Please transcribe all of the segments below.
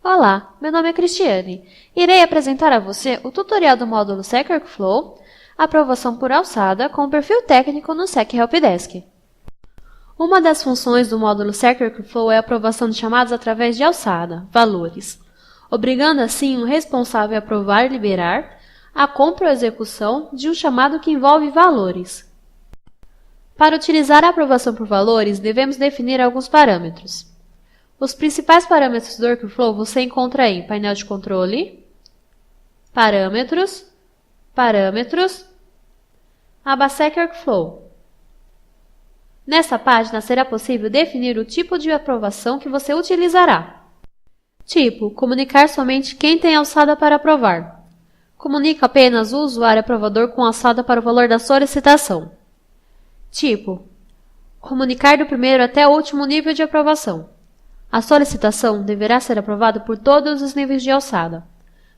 Olá, meu nome é Cristiane. Irei apresentar a você o tutorial do módulo SEC Workflow, aprovação por alçada com perfil técnico no SEC Helpdesk. Uma das funções do módulo SEC Workflow é a aprovação de chamados através de alçada, valores, obrigando assim o responsável a aprovar e liberar a compra ou execução de um chamado que envolve valores. Para utilizar a aprovação por valores, devemos definir alguns parâmetros. Os principais parâmetros do Workflow você encontra em painel de controle, parâmetros, aba SEC Workflow. Nesta página será possível definir o tipo de aprovação que você utilizará. Tipo, comunicar somente quem tem alçada para aprovar. Comunica apenas o usuário aprovador com alçada para o valor da solicitação. Tipo, comunicar do primeiro até o último nível de aprovação. A solicitação deverá ser aprovada por todos os níveis de alçada.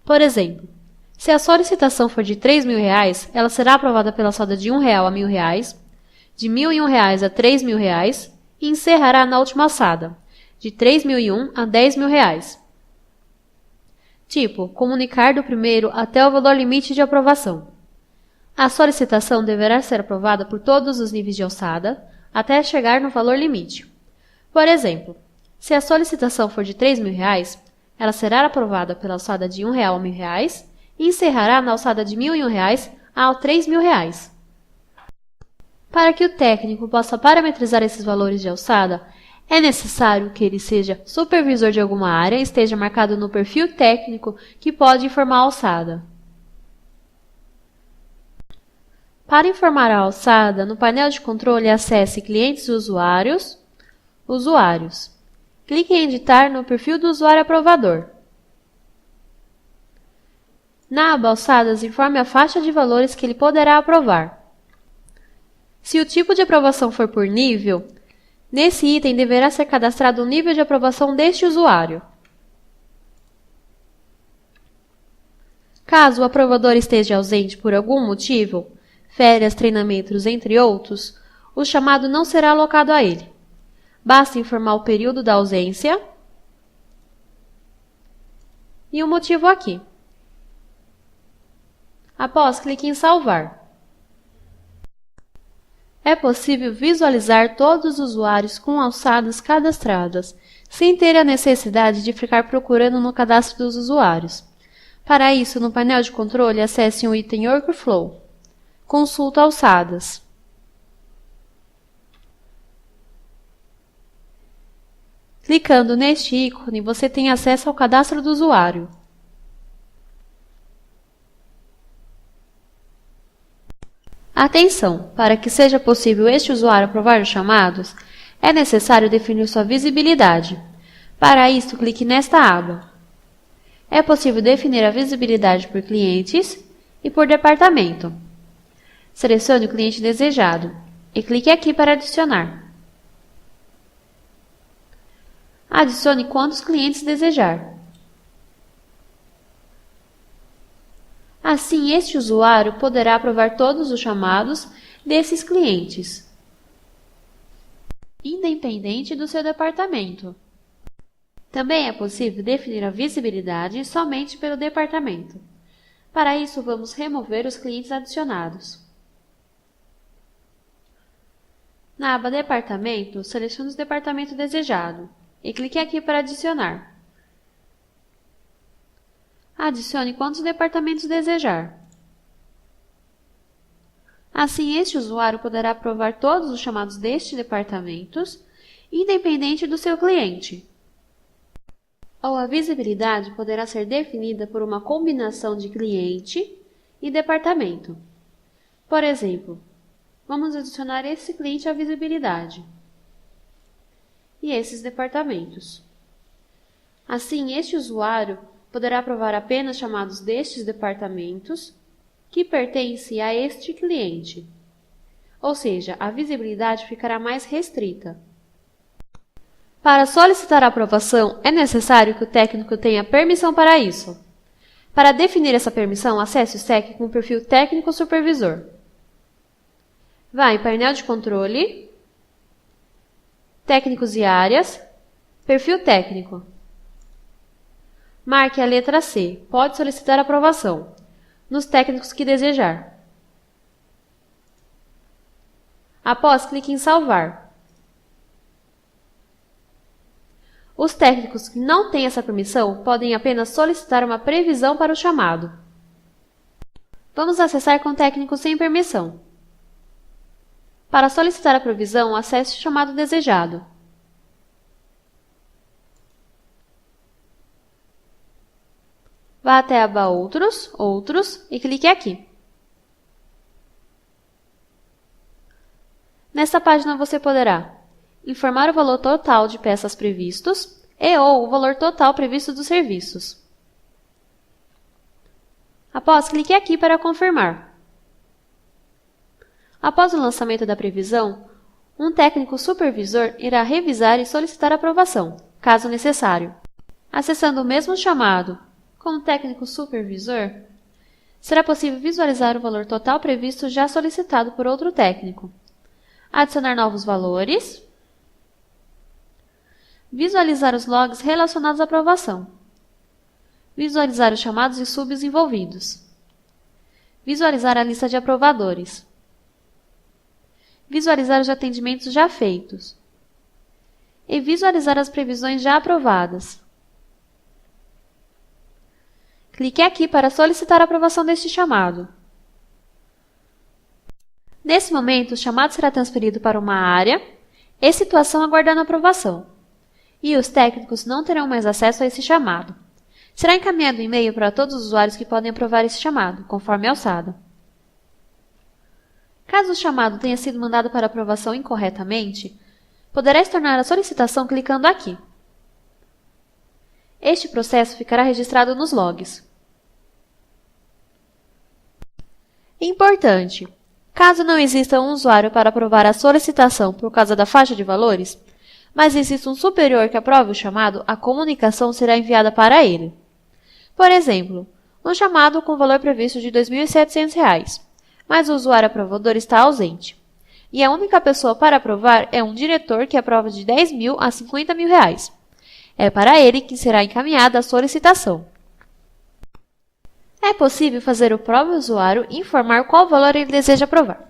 Por exemplo, se a solicitação for de R$3.000, ela será aprovada pela alçada de R$1 a R$1.000, de R$1.001 a R$3.000 e encerrará na última alçada, de R$3.001 a R$10.000. Tipo, comunicar do primeiro até o valor limite de aprovação. A solicitação deverá ser aprovada por todos os níveis de alçada até chegar no valor limite. Por exemplo, se a solicitação for de R$3.000, ela será aprovada pela alçada de R$1 a R$1.000 e encerrará na alçada de R$1.001 a R$3.000. Para que o técnico possa parametrizar esses valores de alçada, é necessário que ele seja supervisor de alguma área e esteja marcado no perfil técnico que pode informar a alçada. Para informar a alçada, no painel de controle acesse Clientes e Usuários, Usuários. Clique em editar no perfil do usuário aprovador. Na aba Alçadas, informe a faixa de valores que ele poderá aprovar. Se o tipo de aprovação for por nível, nesse item deverá ser cadastrado o nível de aprovação deste usuário. Caso o aprovador esteja ausente por algum motivo, férias, treinamentos, entre outros, o chamado não será alocado a ele. Basta informar o período da ausência e o motivo aqui. Após, clique em Salvar. É possível visualizar todos os usuários com alçadas cadastradas, sem ter a necessidade de ficar procurando no cadastro dos usuários. Para isso, no painel de controle, acesse o item Workflow. Consulta alçadas. Clicando neste ícone, você tem acesso ao cadastro do usuário. Atenção! Para que seja possível este usuário aprovar os chamados, é necessário definir sua visibilidade. Para isso, clique nesta aba. É possível definir a visibilidade por clientes e por departamento. Selecione o cliente desejado e clique aqui para adicionar. Adicione quantos clientes desejar. Assim, este usuário poderá aprovar todos os chamados desses clientes, independente do seu departamento. Também é possível definir a visibilidade somente pelo departamento. Para isso, vamos remover os clientes adicionados. Na aba Departamento, selecione o departamento desejado e clique aqui para adicionar. Adicione quantos departamentos desejar. Assim, este usuário poderá aprovar todos os chamados destes departamentos, independente do seu cliente. Ou a visibilidade poderá ser definida por uma combinação de cliente e departamento. Por exemplo, vamos adicionar esse cliente à visibilidade e esses departamentos. Assim, este usuário poderá aprovar apenas chamados destes departamentos que pertencem a este cliente. Ou seja, a visibilidade ficará mais restrita. Para solicitar a aprovação, é necessário que o técnico tenha permissão para isso. Para definir essa permissão, acesse o SEC com o perfil Técnico Supervisor. Vá em Painel de Controle, Técnicos e Áreas, Perfil Técnico. Marque a letra C, pode solicitar aprovação, nos técnicos que desejar. Após, clique em salvar. Os técnicos que não têm essa permissão podem apenas solicitar uma previsão para o chamado. Vamos acessar com técnicos sem permissão. Para solicitar a provisão, acesse o chamado desejado. Vá até a aba Outros e clique aqui. Nesta página você poderá informar o valor total de peças previstos ou o valor total previsto dos serviços. Após, clique aqui para confirmar. Após o lançamento da previsão, um técnico supervisor irá revisar e solicitar aprovação, caso necessário. Acessando o mesmo chamado como técnico supervisor, será possível visualizar o valor total previsto já solicitado por outro técnico, adicionar novos valores, visualizar os logs relacionados à aprovação, visualizar os chamados e subs envolvidos, visualizar a lista de aprovadores, visualizar os atendimentos já feitos e visualizar as previsões já aprovadas. Clique aqui para solicitar a aprovação deste chamado. Nesse momento, o chamado será transferido para uma área e situação aguardando aprovação, e os técnicos não terão mais acesso a esse chamado. Será encaminhado um e-mail para todos os usuários que podem aprovar esse chamado, conforme a alçada. Caso o chamado tenha sido mandado para aprovação incorretamente, poderá estornar a solicitação clicando aqui. Este processo ficará registrado nos logs. Importante! Caso não exista um usuário para aprovar a solicitação por causa da faixa de valores, mas exista um superior que aprove o chamado, a comunicação será enviada para ele. Por exemplo, um chamado com valor previsto de R$ 2.700, mas o usuário aprovador está ausente. E a única pessoa para aprovar é um diretor que aprova de R$ 10.000 a R$ 50.000. É para ele que será encaminhada a solicitação. É possível fazer o próprio usuário informar qual valor ele deseja aprovar.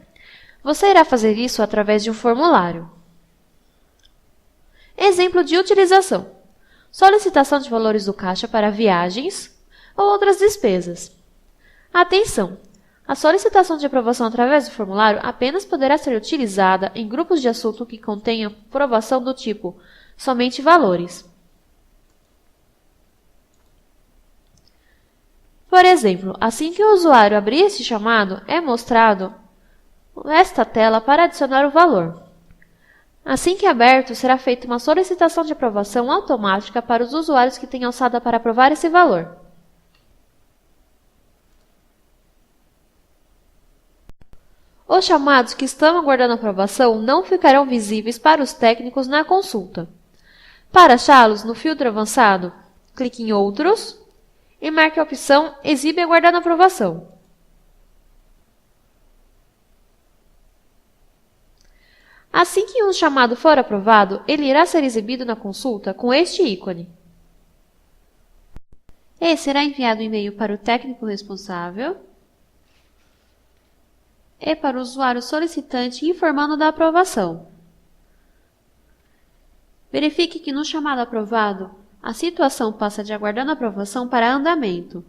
Você irá fazer isso através de um formulário. Exemplo de utilização: solicitação de valores do caixa para viagens ou outras despesas. Atenção! A solicitação de aprovação através do formulário apenas poderá ser utilizada em grupos de assunto que contenham aprovação do tipo somente valores. Por exemplo, assim que o usuário abrir este chamado, é mostrado esta tela para adicionar o valor. Assim que aberto, será feita uma solicitação de aprovação automática para os usuários que têm alçada para aprovar esse valor. Os chamados que estão aguardando aprovação não ficarão visíveis para os técnicos na consulta. Para achá-los no filtro avançado, clique em Outros e marque a opção Exibe aguardando aprovação. Assim que um chamado for aprovado, ele irá ser exibido na consulta com este ícone. E será enviado um e-mail para o técnico responsável e para o usuário solicitante informando da aprovação. Verifique que no chamado aprovado, a situação passa de aguardando aprovação para andamento.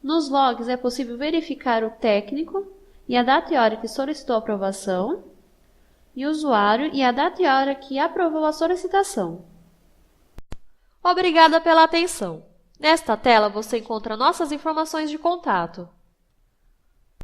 Nos logs é possível verificar o técnico e a data e hora que solicitou a aprovação, e o usuário e a data e hora que aprovou a solicitação. Obrigada pela atenção! Nesta tela você encontra nossas informações de contato.